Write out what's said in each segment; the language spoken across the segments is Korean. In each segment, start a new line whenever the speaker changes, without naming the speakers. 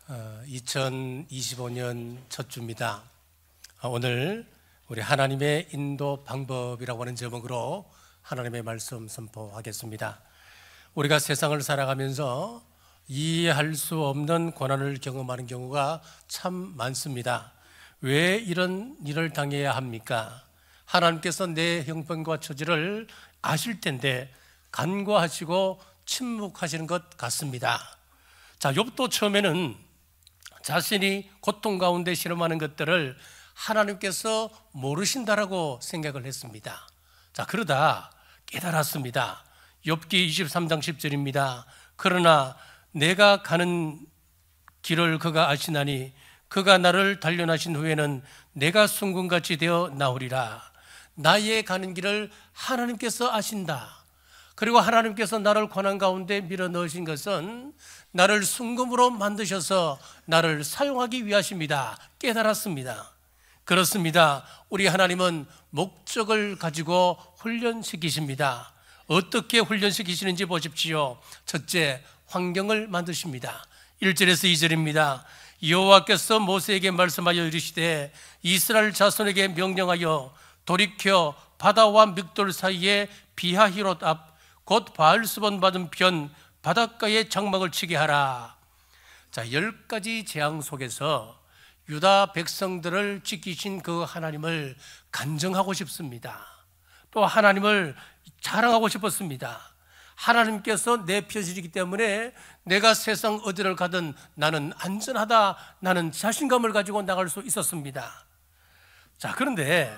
2025년 첫 주입니다. 오늘 우리 하나님의 인도 방법이라고 하는 제목으로 하나님의 말씀 선포하겠습니다. 우리가 세상을 살아가면서 이해할 수 없는 고난을 경험하는 경우가 참 많습니다. 왜 이런 일을 당해야 합니까? 하나님께서 내 형편과 처지를 아실 텐데 간과하시고 침묵하시는 것 같습니다. 자, 욥도 처음에는 자신이 고통 가운데 실험하는 것들을 하나님께서 모르신다라고 생각을 했습니다. 자, 그러다 깨달았습니다. 욥기 23장 10절입니다. 그러나 내가 가는 길을 그가 아시나니 그가 나를 단련하신 후에는 내가 순금같이 되어 나오리라. 나의 가는 길을 하나님께서 아신다. 그리고 하나님께서 나를 고난 가운데 밀어 넣으신 것은 나를 순금으로 만드셔서 나를 사용하기 위하십니다. 깨달았습니다. 그렇습니다. 우리 하나님은 목적을 가지고 훈련시키십니다. 어떻게 훈련시키시는지 보십시오. 첫째, 환경을 만드십니다. 1절에서 2절입니다. 여호와께서 모세에게 말씀하여 이르시되 이스라엘 자손에게 명령하여 돌이켜 바다와 믹돌 사이에 비하히롯 앞 곧 바알스본 받은 편 바닷가에 장막을 치게 하라. 자, 10가지 재앙 속에서 유다 백성들을 지키신 그 하나님을 간증하고 싶습니다. 또 하나님을 자랑하고 싶었습니다. 하나님께서 내 편이기 때문에 내가 세상 어디를 가든 나는 안전하다, 나는 자신감을 가지고 나갈 수 있었습니다. 자, 그런데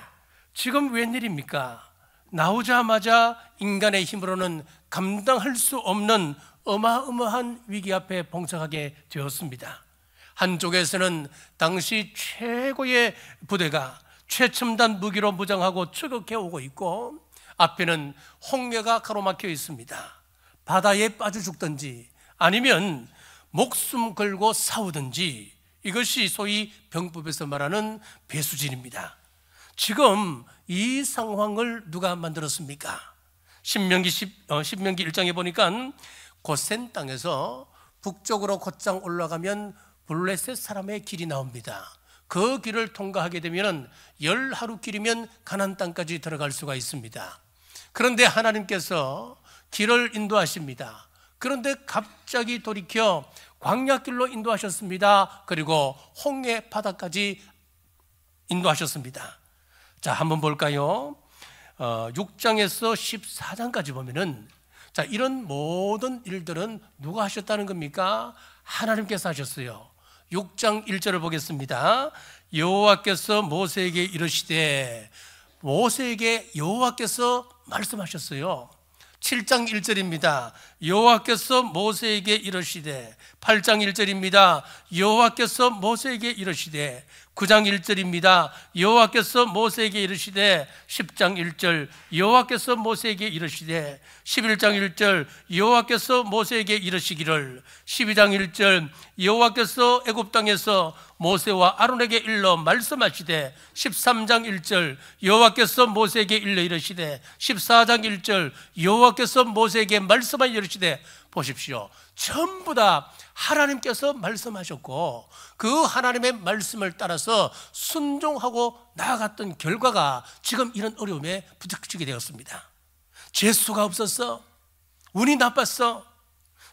지금 웬일입니까? 나오자마자 인간의 힘으로는 감당할 수 없는 어마어마한 위기 앞에 봉착하게 되었습니다. 한쪽에서는 당시 최고의 부대가 최첨단 무기로 무장하고 추격해 오고 있고, 앞에는 홍해가 가로막혀 있습니다. 바다에 빠져 죽든지 아니면 목숨 걸고 싸우든지, 이것이 소위 병법에서 말하는 배수진입니다. 지금 이 상황을 누가 만들었습니까? 신명기 1장에 보니까 고센 땅에서 북쪽으로 곧장 올라가면 블레셋 사람의 길이 나옵니다. 그 길을 통과하게 되면 10하루 길이면 가나안 땅까지 들어갈 수가 있습니다. 그런데 하나님께서 길을 인도하십니다. 그런데 갑자기 돌이켜 광야길로 인도하셨습니다. 그리고 홍해 바다까지 인도하셨습니다. 자, 한번 볼까요? 6장에서 14장까지 보면은, 자, 이런 모든 일들은 누가 하셨다는 겁니까? 하나님께서 하셨어요. 6장 1절을 보겠습니다. 여호와께서 모세에게 이르시되, 모세에게 여호와께서 말씀하셨어요. 7장 1절입니다. 여호와께서 모세에게 이르시되, 8장 1절입니다. 여호와께서 모세에게 이르시되, 9장 1절입니다. 여호와께서 모세에게 이르시되, 10장 1절 여호와께서 모세에게 이르시되, 11장 1절 여호와께서 모세에게 이르시기를, 12장 1절 여호와께서 애굽 땅에서 모세와 아론에게 일러 말씀하시되, 13장 1절 여호와께서 모세에게 일러 이르시되, 14장 1절 여호와께서 모세에게 말씀하여 이르시되. 보십시오. 전부 다 하나님께서 말씀하셨고, 그 하나님의 말씀을 따라서 순종하고 나아갔던 결과가 지금 이런 어려움에 부닥치게 되었습니다. 재수가 없었어, 운이 나빴어,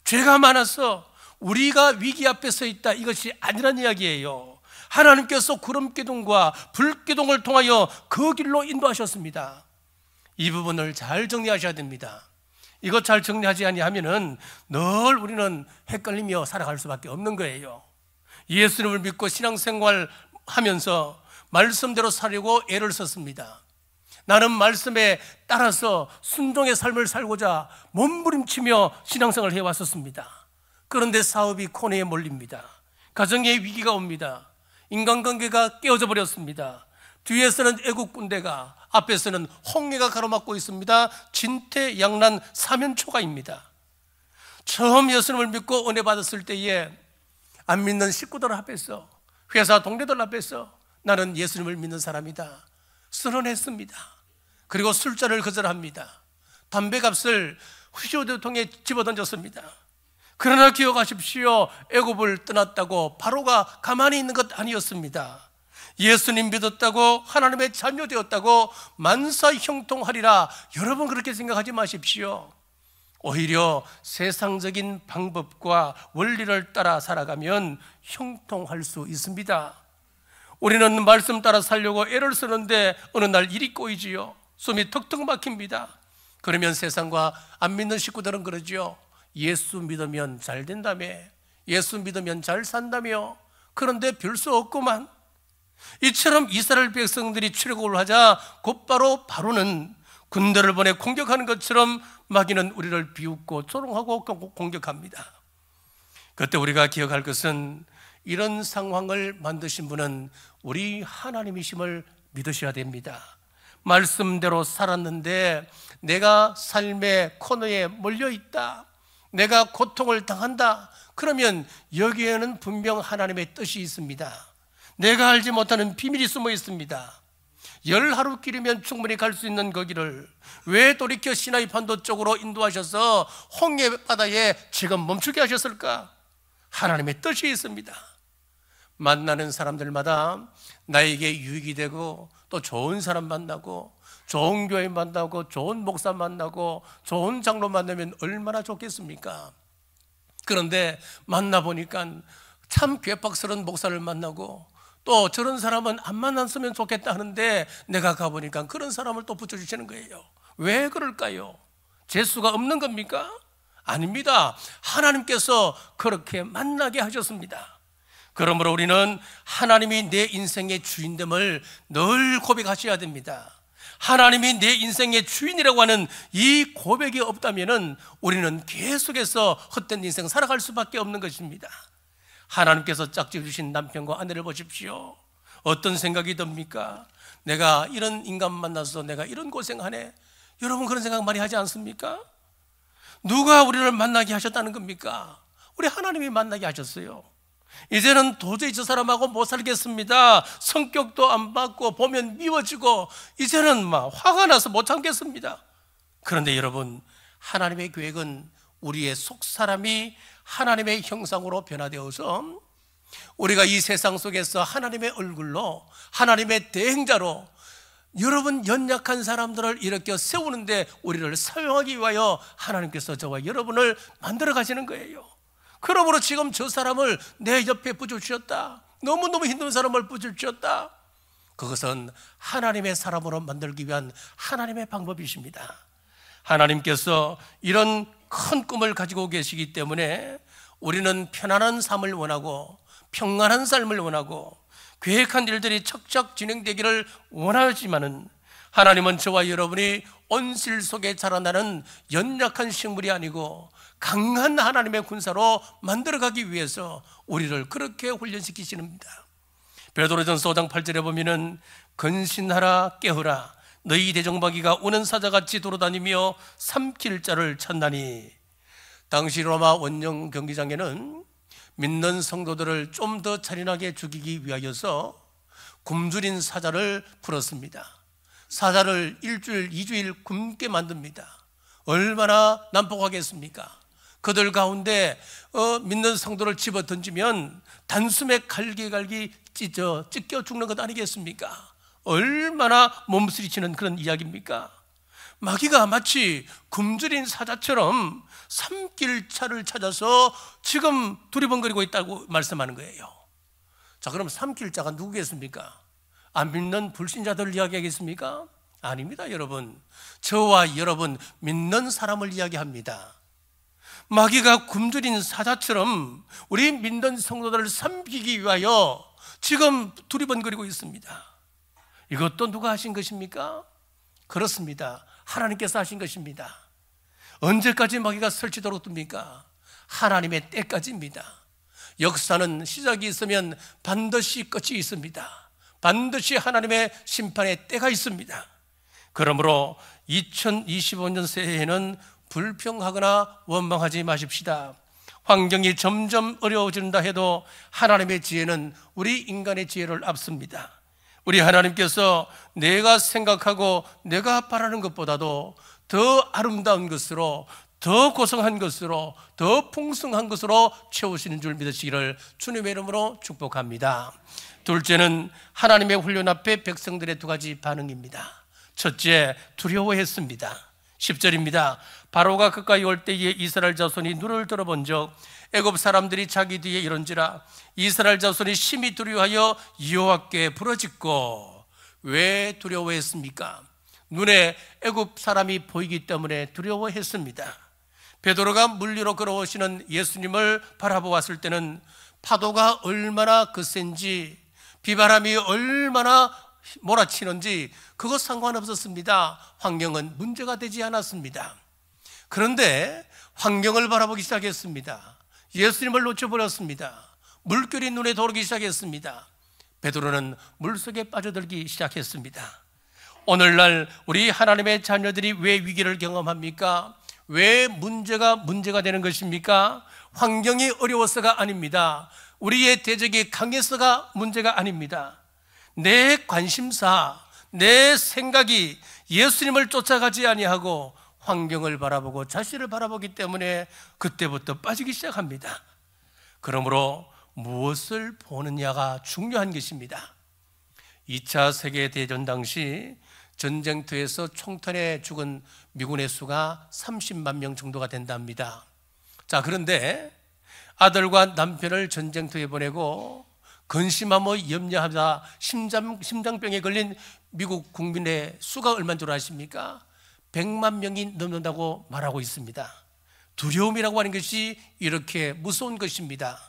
죄가 많았어, 우리가 위기 앞에 서 있다, 이것이 아니란 이야기예요. 하나님께서 구름기둥과 불기둥을 통하여 그 길로 인도하셨습니다. 이 부분을 잘 정리하셔야 됩니다. 이것 잘 정리하지 아니하면은 늘 우리는 헷갈리며 살아갈 수밖에 없는 거예요. 예수님을 믿고 신앙생활 하면서 말씀대로 살려고 애를 썼습니다. 나는 말씀에 따라서 순종의 삶을 살고자 몸부림치며 신앙생활을 해왔었습니다. 그런데 사업이 코너에 몰립니다. 가정에 위기가 옵니다. 인간관계가 깨어져 버렸습니다. 뒤에서는 애국 군대가, 앞에서는 홍해가 가로막고 있습니다. 진퇴양난 사면초가입니다. 처음 예수님을 믿고 은혜 받았을 때에 안 믿는 식구들 앞에서, 회사 동료들 앞에서 나는 예수님을 믿는 사람이다 선언했습니다. 그리고 술자를 거절합니다. 담배값을 휴지통에 집어던졌습니다. 그러나 기억하십시오. 애굽을 떠났다고 바로가 가만히 있는 것 아니었습니다. 예수님 믿었다고, 하나님의 자녀 되었다고 만사 형통하리라. 여러분 그렇게 생각하지 마십시오. 오히려 세상적인 방법과 원리를 따라 살아가면 형통할 수 있습니다. 우리는 말씀 따라 살려고 애를 쓰는데 어느 날 일이 꼬이지요. 숨이 턱턱 막힙니다. 그러면 세상과 안 믿는 식구들은 그러죠. 예수 믿으면 잘 된다며, 예수 믿으면 잘 산다며. 그런데 별 수 없구만. 이처럼 이스라엘 백성들이 출애굽을 하자 곧바로 바로는 군대를 보내 공격하는 것처럼 마귀는 우리를 비웃고 조롱하고 공격합니다. 그때 우리가 기억할 것은 이런 상황을 만드신 분은 우리 하나님이심을 믿으셔야 됩니다. 말씀대로 살았는데 내가 삶의 코너에 몰려있다, 내가 고통을 당한다, 그러면 여기에는 분명 하나님의 뜻이 있습니다. 내가 알지 못하는 비밀이 숨어 있습니다. 10하루길이면 충분히 갈 수 있는 거기를 왜 돌이켜 시나이 반도 쪽으로 인도하셔서 홍해 바다에 지금 멈추게 하셨을까? 하나님의 뜻이 있습니다. 만나는 사람들마다 나에게 유익이 되고, 또 좋은 사람 만나고, 좋은 교회 만나고, 좋은 목사 만나고, 좋은 장로 만나면 얼마나 좋겠습니까? 그런데 만나보니까 참 괴팍스러운 목사를 만나고, 또 저런 사람은 안 만났으면 좋겠다 하는데 내가 가보니까 그런 사람을 또 붙여주시는 거예요. 왜 그럴까요? 재수가 없는 겁니까? 아닙니다. 하나님께서 그렇게 만나게 하셨습니다. 그러므로 우리는 하나님이 내 인생의 주인됨을 늘 고백하셔야 됩니다. 하나님이 내 인생의 주인이라고 하는 이 고백이 없다면 우리는 계속해서 헛된 인생 살아갈 수밖에 없는 것입니다. 하나님께서 짝지 주신 남편과 아내를 보십시오. 어떤 생각이 듭니까? 내가 이런 인간 만나서 내가 이런 고생하네. 여러분 그런 생각 많이 하지 않습니까? 누가 우리를 만나게 하셨다는 겁니까? 우리 하나님이 만나게 하셨어요. 이제는 도저히 저 사람하고 못 살겠습니다. 성격도 안 받고 보면 미워지고 이제는 막 화가 나서 못 참겠습니다. 그런데 여러분, 하나님의 계획은 우리의 속사람이 하나님의 형상으로 변화되어서 우리가 이 세상 속에서 하나님의 얼굴로, 하나님의 대행자로 여러분 연약한 사람들을 일으켜 세우는데 우리를 사용하기 위하여 하나님께서 저와 여러분을 만들어 가시는 거예요. 그러므로 지금 저 사람을 내 옆에 붙여주셨다, 너무너무 힘든 사람을 붙여주셨다, 그것은 하나님의 사람으로 만들기 위한 하나님의 방법이십니다. 하나님께서 이런 큰 꿈을 가지고 계시기 때문에 우리는 편안한 삶을 원하고 평안한 삶을 원하고 계획한 일들이 척척 진행되기를 원하지만은 하나님은 저와 여러분이 온실 속에 자라나는 연약한 식물이 아니고 강한 하나님의 군사로 만들어가기 위해서 우리를 그렇게 훈련시키시는입니다. 베드로전서 5장 8절에 보면은 근신하라 깨어라 너희 대적마귀가 우는 사자같이 돌아다니며 삼킬 자를 찾나니. 당시 로마 원정 경기장에는 믿는 성도들을 좀 더 잔인하게 죽이기 위하여서 굶주린 사자를 풀었습니다. 사자를 1주일, 2주일 굶게 만듭니다. 얼마나 난폭하겠습니까? 그들 가운데 믿는 성도를 집어 던지면 단숨에 갈기갈기 찢겨 죽는 것 아니겠습니까? 얼마나 몸부림치는 그런 이야기입니까? 마귀가 마치 굶주린 사자처럼 삼킬 자를 찾아서 지금 두리번거리고 있다고 말씀하는 거예요. 자, 그럼 삼킬 자가 누구겠습니까? 안 믿는 불신자들을 이야기하겠습니까? 아닙니다, 여러분. 저와 여러분 믿는 사람을 이야기합니다. 마귀가 굶주린 사자처럼 우리 믿는 성도들을 삼키기 위하여 지금 두리번거리고 있습니다. 이것도 누가 하신 것입니까? 그렇습니다. 하나님께서 하신 것입니다. 언제까지 마귀가 설치도록 둡니까? 하나님의 때까지입니다. 역사는 시작이 있으면 반드시 끝이 있습니다. 반드시 하나님의 심판의 때가 있습니다. 그러므로 2025년 새해에는 불평하거나 원망하지 마십시다. 환경이 점점 어려워진다 해도 하나님의 지혜는 우리 인간의 지혜를 앞섭니다. 우리 하나님께서 내가 생각하고 내가 바라는 것보다도 더 아름다운 것으로, 더 고성한 것으로, 더 풍성한 것으로 채우시는 줄 믿으시기를 주님의 이름으로 축복합니다. 둘째는 하나님의 훈련 앞에 백성들의 두 가지 반응입니다. 첫째, 두려워했습니다. 10절입니다. 바로가 가까이 올 때에 이스라엘 자손이 눈을 들어본 적 애굽 사람들이 자기 뒤에 이런지라 이스라엘 자손이 심히 두려워하여 여호와께 부르짖고. 왜 두려워했습니까? 눈에 애굽 사람이 보이기 때문에 두려워했습니다. 베드로가 물 위로 걸어오시는 예수님을 바라보았을 때는 파도가 얼마나 거센지, 비바람이 얼마나 몰아치는지 그것 상관없었습니다. 환경은 문제가 되지 않았습니다. 그런데 환경을 바라보기 시작했습니다. 예수님을 놓쳐버렸습니다. 물결이 눈에 들어오기 시작했습니다. 베드로는 물속에 빠져들기 시작했습니다. 오늘날 우리 하나님의 자녀들이 왜 위기를 경험합니까? 왜 문제가 되는 것입니까? 환경이 어려워서가 아닙니다. 우리의 대적이 강해서가 문제가 아닙니다. 내 관심사, 내 생각이 예수님을 쫓아가지 아니하고 환경을 바라보고 자신을 바라보기 때문에 그때부터 빠지기 시작합니다. 그러므로 무엇을 보느냐가 중요한 것입니다. 2차 세계대전 당시 전쟁터에서 총탄에 죽은 미군의 수가 30만 명 정도가 된답니다. 자, 그런데 아들과 남편을 전쟁터에 보내고 근심하며 염려하다 심장병에 걸린 미국 국민의 수가 얼마인 줄 아십니까? 100만 명이 넘는다고 말하고 있습니다. 두려움이라고 하는 것이 이렇게 무서운 것입니다.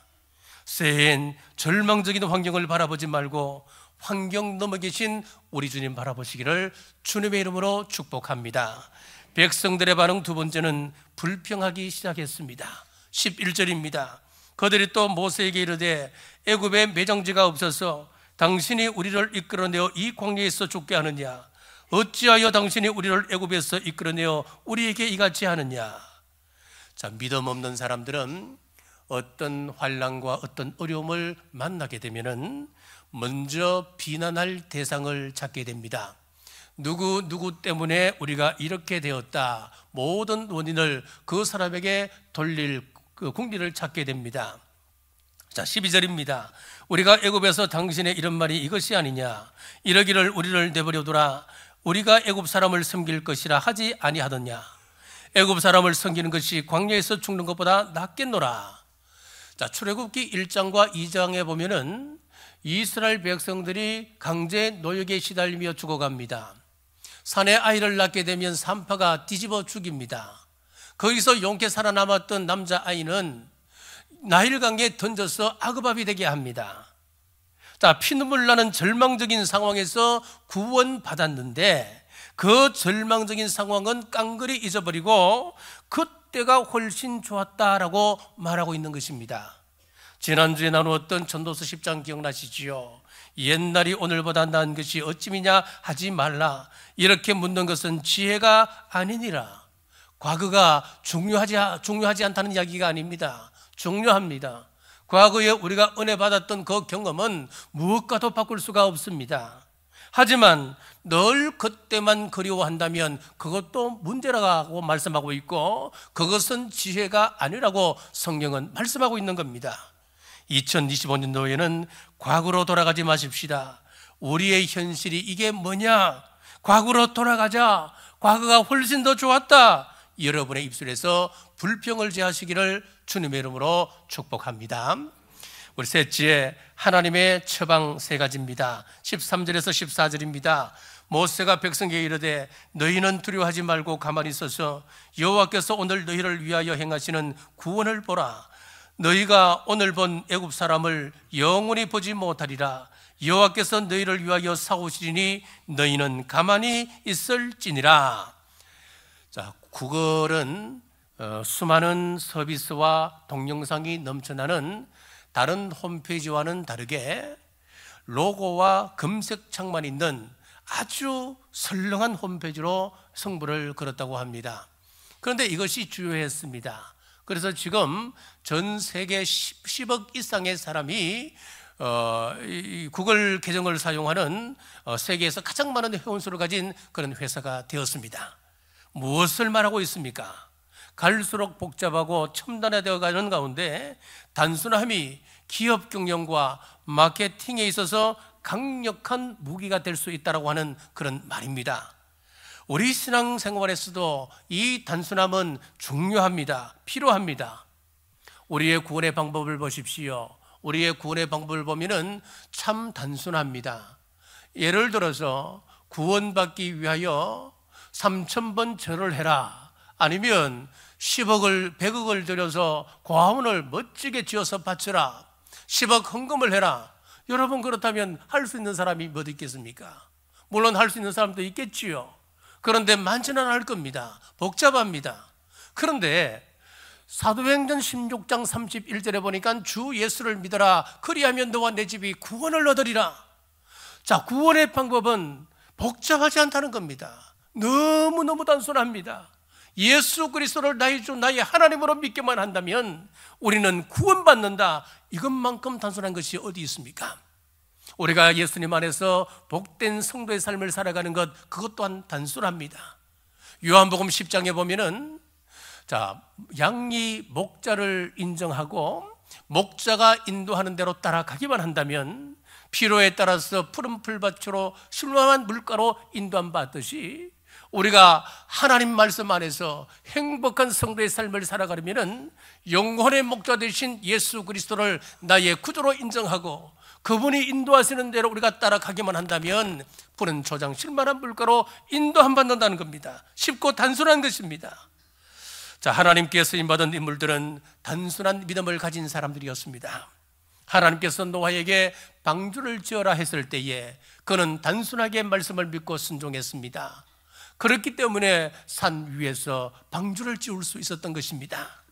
새해엔 절망적인 환경을 바라보지 말고 환경 넘어 계신 우리 주님 바라보시기를 주님의 이름으로 축복합니다. 백성들의 반응 두 번째는 불평하기 시작했습니다. 11절입니다. 그들이 또 모세에게 이르되 애굽에 매장지가 없어서 당신이 우리를 이끌어내어 이 광야에서 죽게 하느냐? 어찌하여 당신이 우리를 애굽에서 이끌어내어 우리에게 이같이 하느냐? 자, 믿음 없는 사람들은 어떤 환난과 어떤 어려움을 만나게 되면은 먼저 비난할 대상을 찾게 됩니다. 누구 때문에 우리가 이렇게 되었다, 모든 원인을 그 사람에게 돌릴 그 궁리를 찾게 됩니다. 자, 12절입니다. 우리가 애굽에서 당신의 이런 말이 이것이 아니냐? 이러기를 우리를 내버려두라. 우리가 애굽 사람을 섬길 것이라 하지 아니하더냐? 애굽 사람을 섬기는 것이 광야에서 죽는 것보다 낫겠노라. 자, 출애굽기 1장과 2장에 보면은 이스라엘 백성들이 강제 노역에 시달리며 죽어갑니다. 산에 아이를 낳게 되면 산파가 뒤집어 죽입니다. 거기서 용케 살아남았던 남자아이는 나일강에 던져서 아그밥이 되게 합니다. 자, 피눈물 나는 절망적인 상황에서 구원받았는데 그 절망적인 상황은 깡그리 잊어버리고 그때가 훨씬 좋았다라고 말하고 있는 것입니다. 지난주에 나누었던 전도서 10장 기억나시지요? 옛날이 오늘보다 나은 것이 어찌미냐 하지 말라. 이렇게 묻는 것은 지혜가 아니니라. 과거가 중요하지 않다는 이야기가 아닙니다. 중요합니다. 과거에 우리가 은혜 받았던 그 경험은 무엇과도 바꿀 수가 없습니다. 하지만 늘 그때만 그리워한다면 그것도 문제라고 말씀하고 있고 그것은 지혜가 아니라고 성경은 말씀하고 있는 겁니다. 2025년도에는 과거로 돌아가지 마십시다. 우리의 현실이 이게 뭐냐? 과거로 돌아가자. 과거가 훨씬 더 좋았다. 여러분의 입술에서 불평을 제하시기를 주님의 이름으로 축복합니다. 우리 셋째, 하나님의 처방 세 가지입니다. 13절에서 14절입니다. 모세가 백성에게 이르되 너희는 두려워하지 말고 가만히 있어서 여호와께서 오늘 너희를 위하여 행하시는 구원을 보라. 너희가 오늘 본 애굽 사람을 영원히 보지 못하리라. 여호와께서 너희를 위하여 싸우시리니 너희는 가만히 있을지니라. 자, 구글은 수많은 서비스와 동영상이 넘쳐나는 다른 홈페이지와는 다르게 로고와 검색창만 있는 아주 설렁한 홈페이지로 성부를 걸었다고 합니다. 그런데 이것이 주요했습니다. 그래서 지금 전 세계 10억 이상의 사람이 이 구글 계정을 사용하는 세계에서 가장 많은 회원수를 가진 그런 회사가 되었습니다. 무엇을 말하고 있습니까? 갈수록 복잡하고 첨단화되어 가는 가운데 단순함이 기업 경영과 마케팅에 있어서 강력한 무기가 될 수 있다고 하는 그런 말입니다. 우리 신앙생활에서도 이 단순함은 중요합니다. 필요합니다. 우리의 구원의 방법을 보십시오. 우리의 구원의 방법을 보면은 참 단순합니다. 예를 들어서 구원받기 위하여 3,000번 절을 해라, 아니면 10억을 100억을 들여서 고아원을 멋지게 지어서 바쳐라, 10억 헌금을 해라. 여러분, 그렇다면 할 수 있는 사람이 몇 있겠습니까? 물론 할 수 있는 사람도 있겠지요. 그런데 많지는 않을 겁니다. 복잡합니다. 그런데 사도행전 16장 31절에 보니까 주 예수를 믿어라, 그리하면 너와 내 집이 구원을 얻으리라. 자, 구원의 방법은 복잡하지 않다는 겁니다. 너무너무 단순합니다. 예수 그리스도를 나의 주 나의 하나님으로 믿기만 한다면 우리는 구원받는다. 이것만큼 단순한 것이 어디 있습니까? 우리가 예수님 안에서 복된 성도의 삶을 살아가는 것, 그것 또한 단순합니다. 요한복음 10장에 보면은, 자, 양이 목자를 인정하고 목자가 인도하는 대로 따라가기만 한다면 필요에 따라서 푸른 풀밭으로 신령한 물가로 인도함 받듯이 우리가 하나님 말씀 안에서 행복한 성도의 삶을 살아가려면 영혼의 목자 되신 예수 그리스도를 나의 구주로 인정하고 그분이 인도하시는 대로 우리가 따라가기만 한다면 푸른 초장 실만한 물가로 인도함 받는다는 겁니다. 쉽고 단순한 것입니다. 자, 하나님께 쓰임받은 인물들은 단순한 믿음을 가진 사람들이었습니다. 하나님께서 노아에게 방주를 지어라 했을 때에 그는 단순하게 말씀을 믿고 순종했습니다. 그렇기 때문에 산 위에서 방주를 지을 수 있었던 것입니다.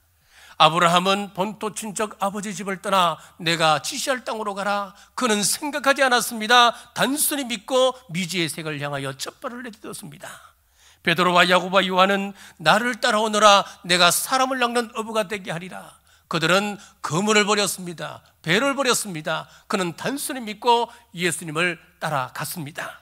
아브라함은 본토 친척 아버지 집을 떠나 내가 지시할 땅으로 가라, 그는 생각하지 않았습니다. 단순히 믿고 미지의 색을 향하여 첫 발을 내딛었습니다. 베드로와 야고보와 요한은 나를 따라오너라, 내가 사람을 낚는 어부가 되게 하리라. 그들은 그물을 버렸습니다. 배를 버렸습니다. 그는 단순히 믿고 예수님을 따라갔습니다.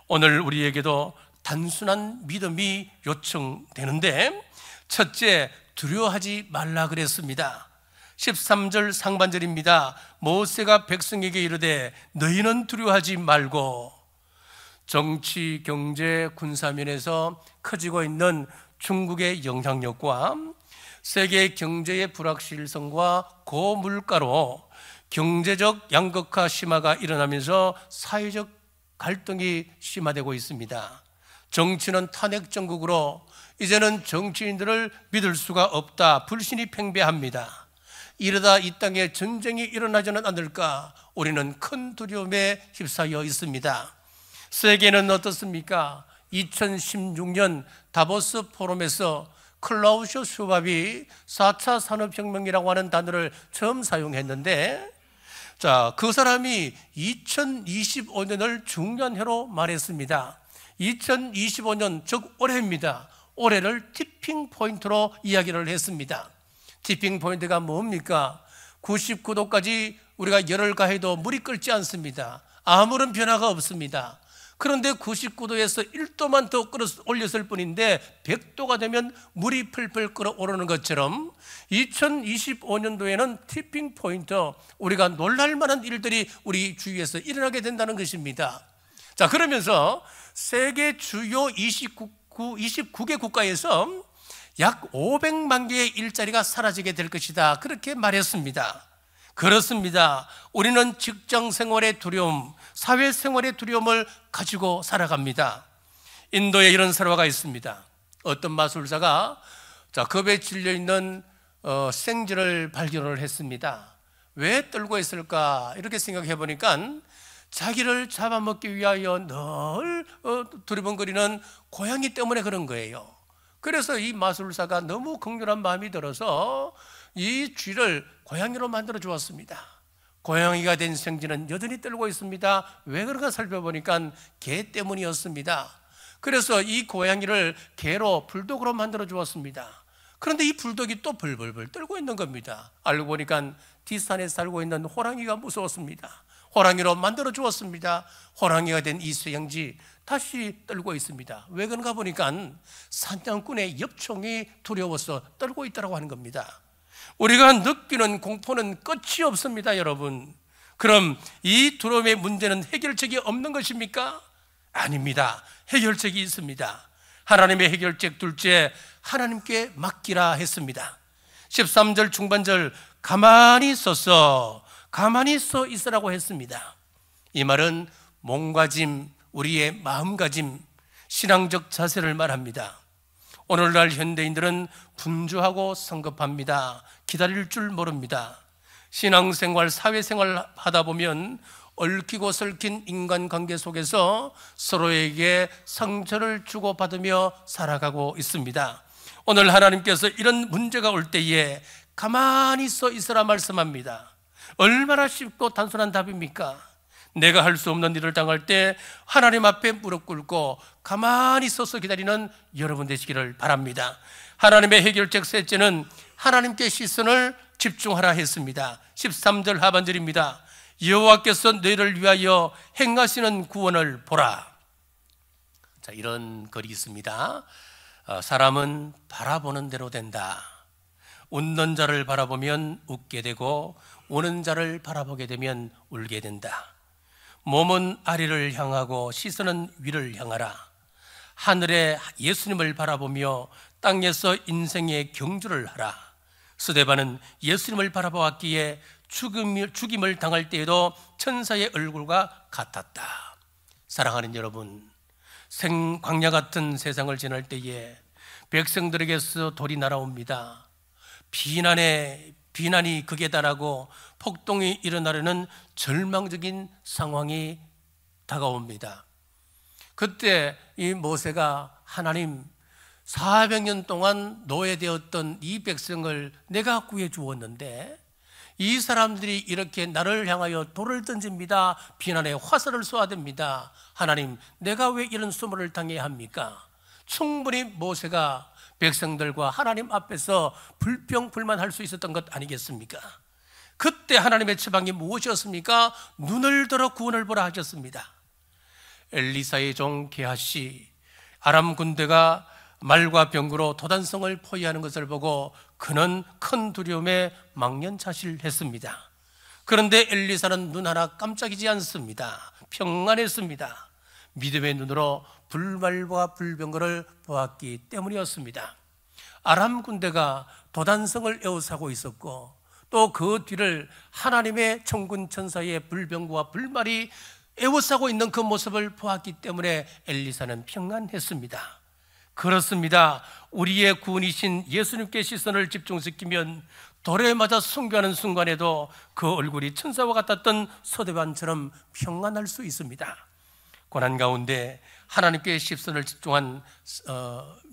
오늘 우리에게도 단순한 믿음이 요청되는데, 첫째, 두려워하지 말라 그랬습니다. 13절 상반절입니다. 모세가 백성에게 이르되 너희는 두려워하지 말고. 정치, 경제, 군사면에서 커지고 있는 중국의 영향력과 세계 경제의 불확실성과 고물가로 경제적 양극화 심화가 일어나면서 사회적 갈등이 심화되고 있습니다. 정치는 탄핵 정국으로 이제는 정치인들을 믿을 수가 없다, 불신이 팽배합니다. 이러다 이 땅에 전쟁이 일어나지는 않을까, 우리는 큰 두려움에 휩싸여 있습니다. 세계는 어떻습니까? 2016년 다보스 포럼에서 클라우스 슈밥이 4차 산업혁명이라고 하는 단어를 처음 사용했는데, 자, 그 사람이 2025년을 중년해로 말했습니다. 2025년, 즉 올해입니다. 올해를 티핑 포인트로 이야기를 했습니다. 티핑 포인트가 뭡니까? 99도까지 우리가 열을 가해도 물이 끓지 않습니다. 아무런 변화가 없습니다. 그런데 99도에서 1도만 더 올렸을 뿐인데 100도가 되면 물이 풀풀 끓어오르는 것처럼 2025년도에는 티핑 포인트, 우리가 놀랄 만한 일들이 우리 주위에서 일어나게 된다는 것입니다. 자, 그러면서 세계 주요 29개 국가에서 약 500만 개의 일자리가 사라지게 될 것이다, 그렇게 말했습니다. 그렇습니다. 우리는 직장 생활의 두려움, 사회 생활의 두려움을 가지고 살아갑니다. 인도에 이런 설화가 있습니다. 어떤 마술사가 겁에 질려 있는 생쥐를 발견을 했습니다. 왜 떨고 있을까 이렇게 생각해 보니까 자기를 잡아먹기 위하여 늘 두리번거리는 고양이 때문에 그런 거예요. 그래서 이 마술사가 너무 긍휼한 마음이 들어서 이 쥐를 고양이로 만들어 주었습니다. 고양이가 된 생쥐는 여전히 떨고 있습니다. 왜 그런가 살펴보니까 개 때문이었습니다. 그래서 이 고양이를 개로, 불독으로 만들어 주었습니다. 그런데 이 불독이 또 벌벌벌 떨고 있는 겁니다. 알고 보니까 뒷산에 살고 있는 호랑이가 무서웠습니다. 호랑이로 만들어 주었습니다. 호랑이가 된 이 쇠양지 다시 떨고 있습니다. 왜 그런가 보니까 사냥꾼의 엽총이 두려워서 떨고 있다고 하는 겁니다. 우리가 느끼는 공포는 끝이 없습니다, 여러분. 그럼 이 두려움의 문제는 해결책이 없는 것입니까? 아닙니다. 해결책이 있습니다. 하나님의 해결책 둘째, 하나님께 맡기라 했습니다. 13절 중반절 가만히 서 있으라고 했습니다. 이 말은 몸가짐, 우리의 마음가짐, 신앙적 자세를 말합니다. 오늘날 현대인들은 분주하고 성급합니다. 기다릴 줄 모릅니다. 신앙생활, 사회생활 하다 보면 얽히고 설킨 인간관계 속에서 서로에게 상처를 주고받으며 살아가고 있습니다. 오늘 하나님께서 이런 문제가 올 때에 가만히 서 있으라 말씀합니다. 얼마나 쉽고 단순한 답입니까? 내가 할 수 없는 일을 당할 때 하나님 앞에 무릎 꿇고 가만히 서서 기다리는 여러분 되시기를 바랍니다. 하나님의 해결책 셋째는 하나님께 시선을 집중하라 했습니다. 13절 하반절입니다. 여호와께서 너희를 위하여 행하시는 구원을 보라. 자, 이런 글이 있습니다. 사람은 바라보는 대로 된다. 웃는 자를 바라보면 웃게 되고 우는 자를 바라보게 되면 울게 된다. 몸은 아래를 향하고 시선은 위를 향하라. 하늘에 예수님을 바라보며 땅에서 인생의 경주를 하라. 스데반은 예수님을 바라보았기에 죽임을 당할 때에도 천사의 얼굴과 같았다. 사랑하는 여러분, 광야 같은 세상을 지날 때에 백성들에게서 돌이 날아옵니다. 비난이 극에 달하고 폭동이 일어나려는 절망적인 상황이 다가옵니다. 그때 이 모세가 하나님 400년 동안 노예되었던 이 백성을 내가 구해 주었는데 이 사람들이 이렇게 나를 향하여 돌을 던집니다. 비난의 화살을 쏘아댑니다. 하나님, 내가 왜 이런 수모를 당해야 합니까? 충분히 모세가 백성들과 하나님 앞에서 불평불만할 수 있었던 것 아니겠습니까? 그때 하나님의 처방이 무엇이었습니까? 눈을 들어 구원을 보라 하셨습니다. 엘리사의 종 게하시, 아람 군대가 말과 병거로 도단성을 포위하는 것을 보고 그는 큰 두려움에 망연자실했습니다. 그런데 엘리사는 눈 하나 깜짝이지 않습니다. 평안했습니다. 믿음의 눈으로 불말과 불병거를 보았기 때문이었습니다. 아람 군대가 도단성을 에워싸고 있었고 또 그 뒤를 하나님의 천군 천사의 불병거와 불말이 에워싸고 있는 그 모습을 보았기 때문에 엘리사는 평안했습니다. 그렇습니다. 우리의 구원이신 예수님께 시선을 집중시키면 돌에 맞아 순교하는 순간에도 그 얼굴이 천사와 같았던 서대반처럼 평안할 수 있습니다. 고난 가운데 하나님께 시선을 집중한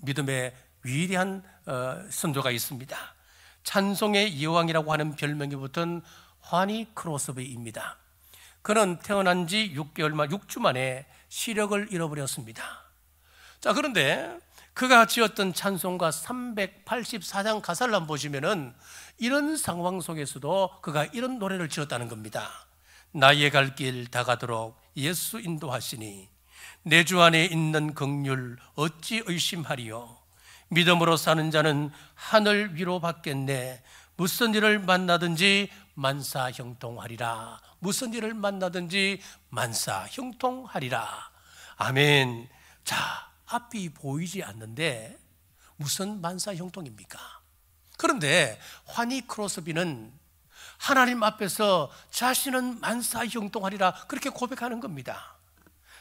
믿음의 위대한 선조가 있습니다. 찬송의 여왕이라고 하는 별명이 붙은 화니 크로스비입니다. 그는 태어난 지 6주 만에 시력을 잃어버렸습니다. 자, 그런데 그가 지었던 찬송가 384장 가사를 한번 보시면은 이런 상황 속에서도 그가 이런 노래를 지었다는 겁니다. 나의 갈 길 다가도록 예수 인도하시니 내 주 안에 있는 긍휼 어찌 의심하리요. 믿음으로 사는 자는 하늘 위로 받겠네. 무슨 일을 만나든지 만사형통하리라. 무슨 일을 만나든지 만사형통하리라. 아멘. 자, 앞이 보이지 않는데 무슨 만사형통입니까? 그런데 화니 크로스비는 하나님 앞에서 자신은 만사형통하리라 그렇게 고백하는 겁니다.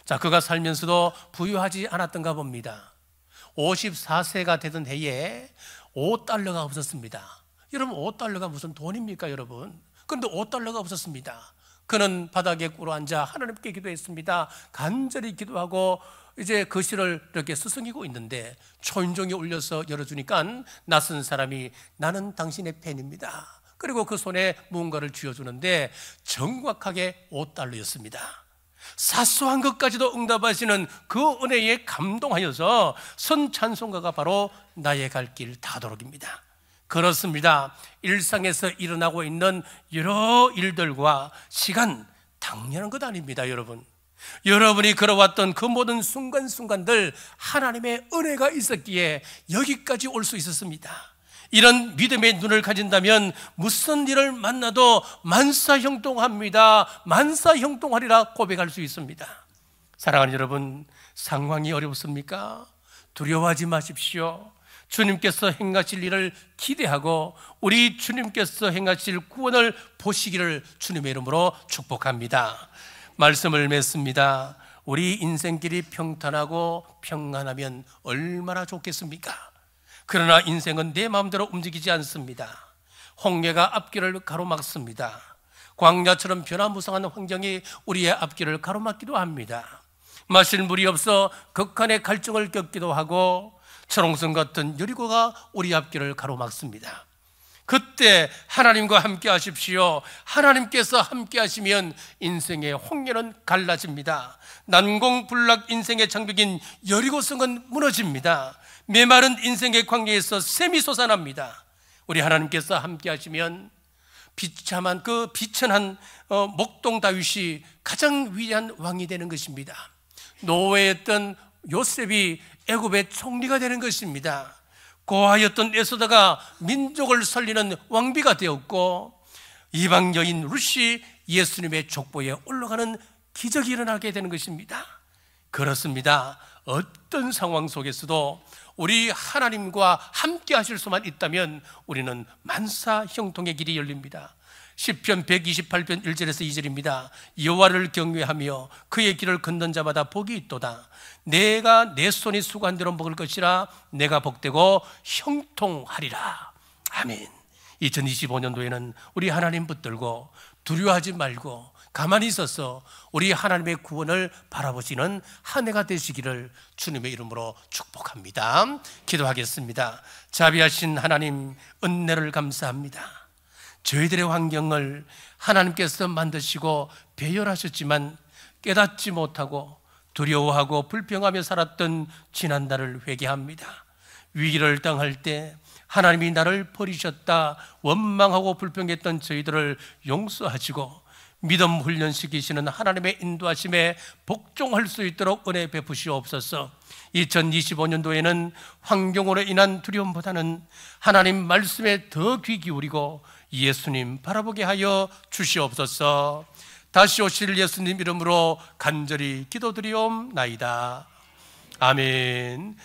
자, 그가 살면서도 부유하지 않았던가 봅니다. 54세가 되던 해에 5달러가 없었습니다. 여러분, 5달러가 무슨 돈입니까, 여러분? 그런데 5달러가 없었습니다. 그는 바닥에 꿇어앉아 하나님께 기도했습니다. 간절히 기도하고 이제 거실을 이렇게 스승이고 있는데 초인종이 울려서 열어주니까 낯선 사람이 나는 당신의 팬입니다. 그리고 그 손에 무언가를 쥐어주는데 정확하게 5달러였습니다. 사소한 것까지도 응답하시는 그 은혜에 감동하여서 선 찬송가가 바로 나의 갈 길 다도록입니다. 그렇습니다. 일상에서 일어나고 있는 여러 일들과 시간 당연한 것 아닙니다, 여러분. 여러분이 걸어왔던 그 모든 순간순간들 하나님의 은혜가 있었기에 여기까지 올 수 있었습니다. 이런 믿음의 눈을 가진다면 무슨 일을 만나도 만사형통합니다, 만사형통하리라 고백할 수 있습니다. 사랑하는 여러분, 상황이 어렵습니까? 두려워하지 마십시오. 주님께서 행하실 일을 기대하고 우리 주님께서 행하실 구원을 보시기를 주님의 이름으로 축복합니다. 말씀을 맺습니다. 우리 인생길이 평탄하고 평안하면 얼마나 좋겠습니까? 그러나 인생은 내 마음대로 움직이지 않습니다. 홍해가 앞길을 가로막습니다. 광야처럼 변화무쌍한 환경이 우리의 앞길을 가로막기도 합니다. 마실 물이 없어 극한의 갈증을 겪기도 하고 철옹성 같은 여리고가 우리 앞길을 가로막습니다. 그때 하나님과 함께 하십시오. 하나님께서 함께 하시면 인생의 홍해는 갈라집니다. 난공불락 인생의 장벽인 여리고성은 무너집니다. 메마른 인생의 광야에서 샘이 솟아납니다. 우리 하나님께서 함께 하시면 비참한 그 비천한 목동 다윗이 가장 위대한 왕이 되는 것입니다. 노예였던 요셉이 애굽의 총리가 되는 것입니다. 고아였던 에스더가 민족을 살리는 왕비가 되었고, 이방 여인 룻이 예수님의 족보에 올라가는 기적이 일어나게 되는 것입니다. 그렇습니다. 어떤 상황 속에서도 우리 하나님과 함께 하실 수만 있다면 우리는 만사형통의 길이 열립니다. 시편 128편 1절에서 2절입니다. 여호와를 경외하며 그의 길을 걷는 자마다 복이 있도다. 내가 내 손이 수고한 대로 먹을 것이라. 내가 복되고 형통하리라. 아멘. 2025년도에는 우리 하나님 붙들고 두려워하지 말고 가만히 있어서 우리 하나님의 구원을 바라보시는 한 해가 되시기를 주님의 이름으로 축복합니다. 기도하겠습니다. 자비하신 하나님, 은혜를 감사합니다. 저희들의 환경을 하나님께서 만드시고 배열하셨지만 깨닫지 못하고 두려워하고 불평하며 살았던 지난날을 회개합니다. 위기를 당할 때 하나님이 나를 버리셨다 원망하고 불평했던 저희들을 용서하시고 믿음 훈련시키시는 하나님의 인도하심에 복종할 수 있도록 은혜 베푸시옵소서. 2025년도에는 환경으로 인한 두려움보다는 하나님 말씀에 더 귀 기울이고 예수님 바라보게 하여 주시옵소서. 다시 오실 예수님 이름으로 간절히 기도드리옵나이다. 아멘.